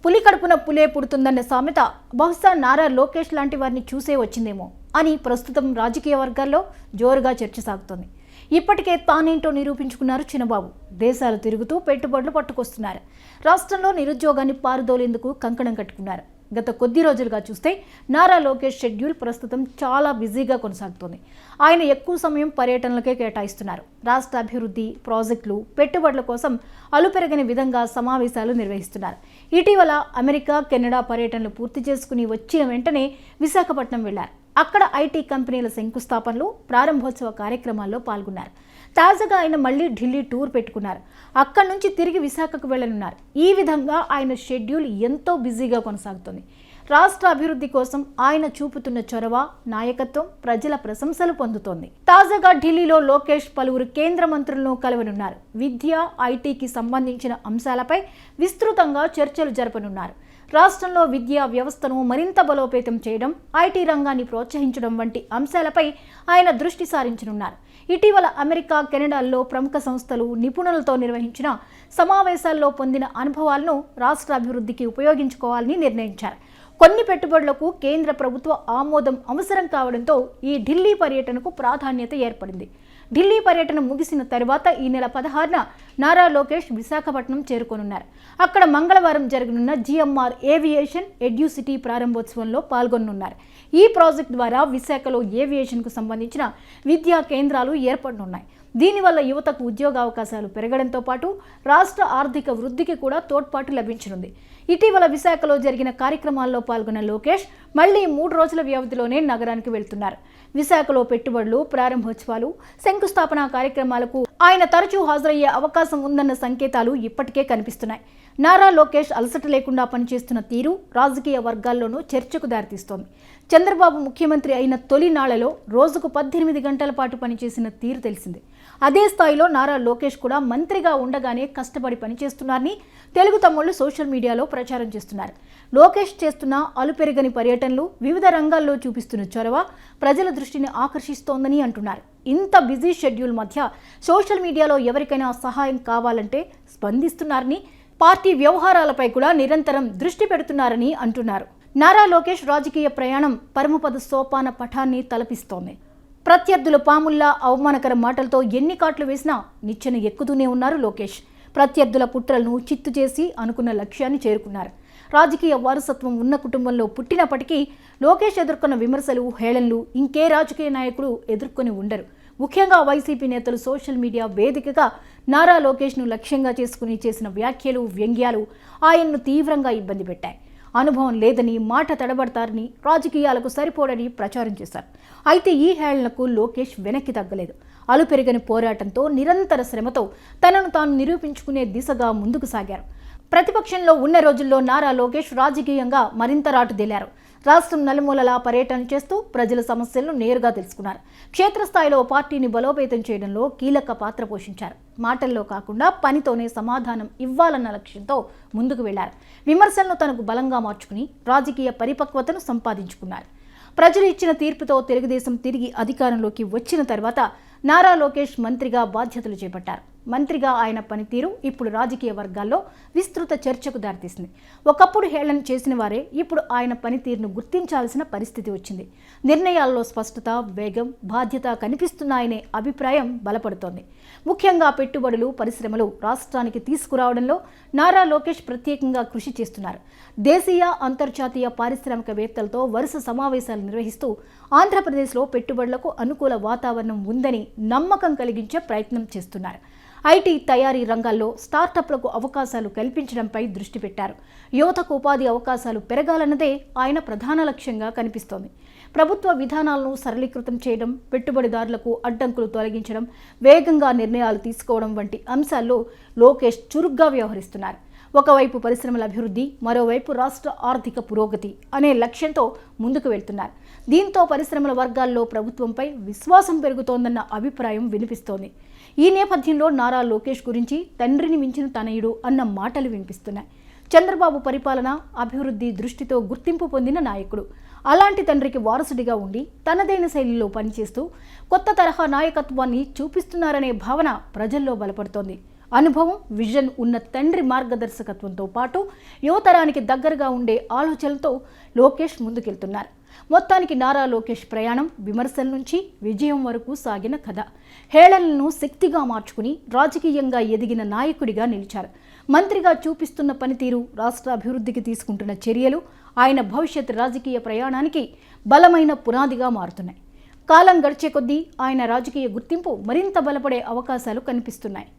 పులి కడుపున పులే పుడుతుందన్న సామెత బహుశా నారా లోకేష్ లాంటి వారిని చూసే వచ్చిందేమో అని ప్రస్తుతం రాజకీయ వర్గాల్లో జోరుగా చర్చ సాగుతోంది. ఇప్పటికే తానేంటో నిరూపించుకున్నారు చిన్నబాబు. దేశాలు తిరుగుతూ పెట్టుబడులు పట్టుకొస్తున్నారు. రాష్ట్రంలో నిరుద్యోగాన్ని పారుదోలేందుకు కంకణం కట్టుకున్నారు. గత కొద్ది రోజులుగా చూస్తే నారా లోకేష్ షెడ్యూల్ ప్రస్తుతం చాలా బిజీగా కొనసాగుతోంది. ఆయన ఎక్కువ సమయం పర్యటనలకే కేటాయిస్తున్నారు. రాష్ట్ర అభివృద్ధి, ప్రాజెక్టులు, పెట్టుబడుల కోసం అలుపెరగని విధంగా సమావేశాలు నిర్వహిస్తున్నారు. ఇటీవల అమెరికా, కెనడా పర్యటనలు పూర్తి చేసుకుని వచ్చిన వెంటనే విశాఖపట్నం వెళ్లారు. అక్కడ ఐటీ కంపెనీల శంకుస్థాపనలు, ప్రారంభోత్సవ కార్యక్రమాల్లో పాల్గొన్నారు. తాజాగా ఆయన మళ్లీ ఢిల్లీ టూర్ పెట్టుకున్నారు. అక్కడి నుంచి తిరిగి విశాఖకు వెళ్లనున్నారు. ఈ విధంగా ఆయన షెడ్యూల్ ఎంతో బిజీగా కొనసాగుతుంది. రాష్ట్ర అభివృద్ధి కోసం ఆయన చూపుతున్న చొరవ, నాయకత్వం ప్రజల ప్రశంసలు పొందుతోంది. తాజాగా ఢిల్లీలో లోకేష్ పలువురు కేంద్ర మంత్రులను కలవనున్నారు. విద్య, ఐటీకి సంబంధించిన అంశాలపై విస్తృతంగా చర్చలు జరపనున్నారు. రాష్ట్రంలో విద్యా వ్యవస్థను మరింత బలోపేతం చేయడం, ఐటీ రంగాన్ని ప్రోత్సహించడం వంటి అంశాలపై ఆయన దృష్టి సారించనున్నారు. ఇటీవల అమెరికా, కెనడాల్లో ప్రముఖ సంస్థలు, నిపుణులతో నిర్వహించిన సమావేశాల్లో పొందిన అనుభవాలను రాష్ట్ర అభివృద్ధికి ఉపయోగించుకోవాలని నిర్ణయించారు. కొన్ని పెట్టుబడులకు కేంద్ర ప్రభుత్వ ఆమోదం అవసరం కావడంతో ఈ ఢిల్లీ పర్యటనకు ప్రాధాన్యత ఏర్పడింది. ఢిల్లీ పర్యటన ముగిసిన తర్వాత ఈ నెల 16న నారా లోకేష్ విశాఖపట్నం చేరుకోనున్నారు. అక్కడ మంగళవారం జరగనున్న జిఎంఆర్ ఏవియేషన్ ఎడ్యూసిటీ ప్రారంభోత్సవంలో పాల్గొనున్నారు. ఈ ప్రాజెక్ట్ ద్వారా విశాఖలో ఏవియేషన్కు సంబంధించిన విద్యా కేంద్రాలు ఏర్పడనున్నాయి. దీనివల్ల యువతకు ఉద్యోగ అవకాశాలు పెరగడంతో పాటు రాష్ట్ర ఆర్థిక వృద్ధికి కూడా తోడ్పాటు లభించనుంది. ఇటీవల విశాఖలో జరిగిన కార్యక్రమాల్లో పాల్గొన్న లోకేష్ మళ్లీ 3 రోజుల వ్యవధిలోనే నగరానికి వెళ్తున్నారు. విశాఖలో పెట్టుబడులు, ప్రారంభోత్సవాలు, శంకుస్థాపన కార్యక్రమాలకు ఆయన తరచూ హాజరయ్యే అవకాశం ఉందన్న సంకేతాలు ఇప్పటికే కనిపిస్తున్నాయి. నారా లోకేష్ అలసట లేకుండా పనిచేస్తున్న తీరు రాజకీయ వర్గాల్లోనూ చర్చకు దారితీస్తోంది. చంద్రబాబు ముఖ్యమంత్రి అయిన తొలి నాళ్లలో రోజుకు 18 గంటల పాటు పనిచేసిన తీరు తెలిసింది. అదే స్థాయిలో నారా లోకేష్ కూడా మంత్రిగా ఉండగానే కష్టపడి పనిచేస్తున్నారని తెలుగు తమ్ముళ్లు సోషల్ మీడియాలో ప్రచారం చేస్తున్నారు. లోకేష్ చేస్తున్న అలుపెరగని పర్యటనలు, వివిధ రంగాల్లో చూపిస్తున్న చొరవ ప్రజల దృష్టిని ఆకర్షిస్తోందని అంటున్నారు. ఇంత బిజీ షెడ్యూల్ మధ్య సోషల్ మీడియాలో ఎవరికైనా సహాయం కావాలంటే స్పందిస్తున్నారని, పార్టీ వ్యవహారాలపై కూడా నిరంతరం దృష్టి పెడుతున్నారని అంటున్నారు. నారా లోకేష్ రాజకీయ ప్రయాణం పరమపద సోపాన పఠాన్ని తలపిస్తోంది. ప్రత్యర్థుల పాముల్లా అవమానకర మాటలతో ఎన్ని కాట్లు వేసినా నిచ్చెన ఎక్కుతూనే ఉన్నారు లోకేష్. ప్రత్యర్థుల కుట్రలను చిత్తు చేసి అనుకున్న లక్ష్యాన్ని చేరుకున్నారు. రాజకీయ వారసత్వం ఉన్న కుటుంబంలో పుట్టినప్పటికీ లోకేష్ ఎదుర్కొన్న విమర్శలు, హేళనలు ఇంకే రాజకీయ నాయకుడు ఎదుర్కొని ఉండరు. ముఖ్యంగా వైసీపీ నేతలు సోషల్ మీడియా వేదికగా నారా లోకేష్ను లక్ష్యంగా చేసుకుని చేసిన వ్యాఖ్యలు, వ్యంగ్యాలు ఆయన్ను తీవ్రంగా ఇబ్బంది పెట్టాయి. అనుభవం లేదని, మాట తడబడతారని, రాజకీయాలకు సరిపోడని ప్రచారం చేశారు. అయితే ఈ హేళనకు లోకేష్ వెనక్కి తగ్గలేదు. అలుపెరగని పోరాటంతో, నిరంతర శ్రమతో తనను తాను నిరూపించుకునే దిశగా ముందుకు సాగారు. ప్రతిపక్షంలో ఉన్న రోజుల్లో నారా లోకేష్ రాజకీయంగా మరింత రాటుదేలారు. రాష్ట్రం నలుమూలలా పర్యటన చేస్తూ ప్రజల సమస్యలను నేరుగా తెలుసుకున్నారు. క్షేత్రస్థాయిలో పార్టీని బలోపేతం చేయడంలో కీలక పాత్ర పోషించారు. మాటల్లో కాకుండా పనితోనే సమాధానం ఇవ్వాలన్న లక్ష్యంతో ముందుకు వెళ్లారు. విమర్శలను తనకు బలంగా మార్చుకుని రాజకీయ పరిపక్వతను సంపాదించుకున్నారు. ప్రజలు ఇచ్చిన తీర్పుతో తెలుగుదేశం తిరిగి అధికారంలోకి వచ్చిన తర్వాత నారా లోకేష్ మంత్రిగా బాధ్యతలు చేపట్టారు. మంత్రిగా ఆయన పనితీరు ఇప్పుడు రాజకీయ వర్గాల్లో విస్తృత చర్చకు దారితీసింది. ఒకప్పుడు హేళన చేసిన వారే ఇప్పుడు ఆయన పనితీరును గుర్తించాల్సిన పరిస్థితి వచ్చింది. నిర్ణయాల్లో స్పష్టత, వేగం, బాధ్యత కనిపిస్తున్నాయనే అభిప్రాయం బలపడుతోంది. ముఖ్యంగా పెట్టుబడులు, పరిశ్రమలు రాష్ట్రానికి తీసుకురావడంలో నారా లోకేష్ ప్రత్యేకంగా కృషి చేస్తున్నారు. దేశీయ, అంతర్జాతీయ పారిశ్రామికవేత్తలతో వరుస సమావేశాలు నిర్వహిస్తూ ఆంధ్రప్రదేశ్లో పెట్టుబడులకు అనుకూల వాతావరణం ఉందని నమ్మకం కలిగించే ప్రయత్నం చేస్తున్నారు. ఐటీ, తయారీ రంగాల్లో స్టార్టప్లకు అవకాశాలు కల్పించడంపై దృష్టి పెట్టారు. యువతకు ఉపాధి అవకాశాలు పెరగాలన్నదే ఆయన ప్రధాన లక్ష్యంగా కనిపిస్తోంది. ప్రభుత్వ విధానాలను సరళీకృతం చేయడం, పెట్టుబడిదారులకు అడ్డంకులు తొలగించడం, వేగంగా నిర్ణయాలు తీసుకోవడం వంటి అంశాల్లో లోకేష్ చురుగ్గా వ్యవహరిస్తున్నారు. ఒకవైపు పరిశ్రమల అభివృద్ధి, మరోవైపు రాష్ట్ర ఆర్థిక పురోగతి అనే లక్ష్యంతో ముందుకు వెళ్తున్నారు. దీంతో పరిశ్రమల వర్గాల్లో ప్రభుత్వంపై విశ్వాసం పెరుగుతోందన్న అభిప్రాయం వినిపిస్తోంది. ఈ నేపథ్యంలో నారా లోకేష్ గురించి తండ్రిని మించిన తనయుడు అన్న మాటలు వినిపిస్తున్నాయి. చంద్రబాబు పరిపాలన, అభివృద్ధి దృష్టితో గుర్తింపు పొందిన నాయకుడు. అలాంటి తండ్రికి వారసుడిగా ఉండి తనదైన శైలిలో పనిచేస్తూ కొత్త తరహా నాయకత్వాన్ని చూపిస్తున్నారనే భావన ప్రజల్లో బలపడుతోంది. అనుభవం, విజన్ ఉన్న తండ్రి మార్గదర్శకత్వంతో పాటు యువతరానికి దగ్గరగా ఉండే ఆలోచనలతో లోకేష్ ముందుకెళ్తున్నారు. మొత్తానికి నారా లోకేష్ ప్రయాణం విమర్శల నుంచి విజయం వరకు సాగిన కథ. హేళనలను శక్తిగా మార్చుకుని రాజకీయంగా ఎదిగిన నాయకుడిగా నిలిచారు. మంత్రిగా చూపిస్తున్న పనితీరు, రాష్ట్ర అభివృద్ధికి తీసుకుంటున్న చర్యలు ఆయన భవిష్యత్ రాజకీయ ప్రయాణానికి బలమైన పునాదిగా మారుతున్నాయి. కాలం గడిచే కొద్దీ ఆయన రాజకీయ గుర్తింపు మరింత బలపడే అవకాశాలు కనిపిస్తున్నాయి.